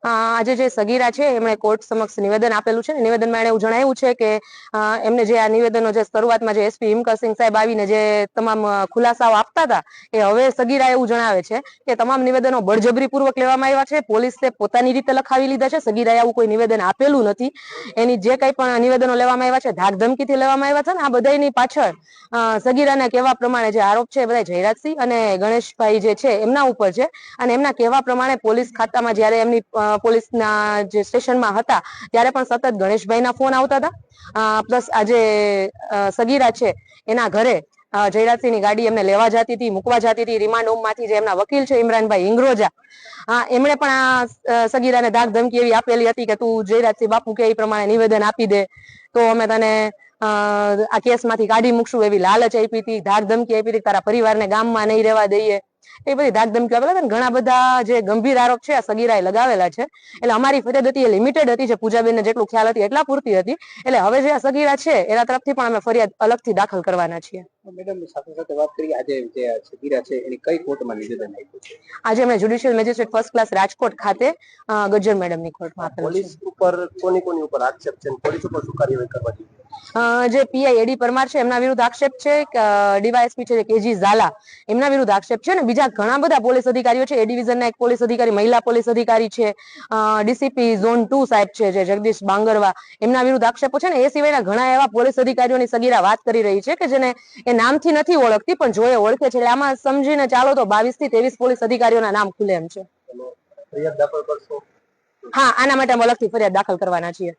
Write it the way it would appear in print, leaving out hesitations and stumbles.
આજે જે સગીરા છે એમણે કોર્ટ સમક્ષ નિવેદન આપેલું છે. નિવેદનમાં એણે એવું જણાવ્યું છે કે એમને જે આ નિવેદનો જે શરૂઆતમાં જે એસપી હિમકરસિંહ સાહેબ આવીને જે તમામ ખુલાસાઓ આપતા હતા એ હવે સગીરા એવું જણાવે છે કે તમામ નિવેદનો બળજબરીપૂર્વક લેવામાં આવ્યા છે. પોલીસે પોતાની રીતે લખાવી લીધા છે. સગીરાએ આવું કોઈ નિવેદન આપેલું નથી. એની જે કંઈ પણ નિવેદનો લેવામાં આવ્યા છે ધાક ધમકીથી લેવામાં આવ્યા છે ને આ બધાની પાછળ સગીરાના કહેવા પ્રમાણે જે આરોપ છે એ બધા જયરાજસિંહ અને ગણેશભાઈ જે છે એમના ઉપર છે અને એમના કહેવા પ્રમાણે પોલીસ ખાતામાં જ્યારે એમની પોલીસના જે સ્ટેશનમાં હતા ત્યારે પણ સતત ગણેશભાઈના ફોન આવતા હતા. પ્લસ આજે સગીરા છે એના ઘરે જયરાજસિંહની ગાડી એમને લેવા જતી હતી, મૂકવા જતી હતી. રિમાન્ડ હોમમાંથી જે એમના વકીલ છે ઇમરાનભાઈ ઇંગ્રોજા એમણે પણ આ સગીરાને ધાક ધમકી એવી આપેલી હતી કે તું જયરાજસિંહ બાપુ કે એ પ્રમાણે નિવેદન આપી દે તો અમે તને આ કેસમાંથી કાઢી મૂકશું એવી લાલચ આપી હતી, ધાક ધમકી આપી હતી, તારા પરિવારને ગામમાં નહીં રહેવા દઈએ એ બધી ધાક ધમકી આપેલા હતા. ઘણા બધા જે ગંભીર આરોપ છે આ સગીરાએ લગાવેલા છે. એટલે અમારી ફરિયાદ હતી એ લિમિટેડ હતી, જે પૂજાબેનને જેટલું ખ્યાલ હતી એટલા પૂરતી હતી. એટલે હવે જે આ સગીરા છે એના તરફથી પણ અમે ફરિયાદ અલગથી દાખલ કરવાના છીએ. મેડમ સાથે સાથે વાત કરીએ આજે જે સગીરા છે એની કઈ કોર્ટમાં નિવેદન આપ્યું છે? આજે અમે judicial magistrate first class Rajkot ખાતે ગજ્જર મેડમની કોર્ટમાં આપેલું છે. પોલીસ ઉપર કોની ઉપર આક્ષેપ છે, પોલીસ ઉપર શું કાર્યવાહી કરવા જોઈએ? જે પીઆઈ એડી પરમાર છે એમના વિરુદ્ધ આક્ષેપ છે, ડીવાયએસપી છે કેજી ઝાલા એમના વિરુદ્ધ આક્ષેપ છે ને બીજા ઘણા બધા પોલીસ અધિકારીઓ છે. એ ડિવિઝનના એક પોલીસ અધિકારી, મહિલા પોલીસ અધિકારી છે, ડીસીપી ઝોન 2 સાહેબ છે જે જગદીશ બાંગરવા એમના વિરુદ્ધ આક્ષેપો છે ને. એ સિવાયના ઘણા એવા પોલીસ અધિકારીઓની સગીરા વાત કરી રહી છે કે જેને એ નામથી નથી ઓળખતી પણ જો એ ઓળખે છે. એટલે આમાં સમજીને ચાલો તો 22 થી 23 પોલીસ અધિકારીઓના નામ ખુલે એમ છે. ફરિયાદ દાખલ કરશો? હા, આના માટે અમે અલગથી ફરિયાદ દાખલ કરવાના છીએ.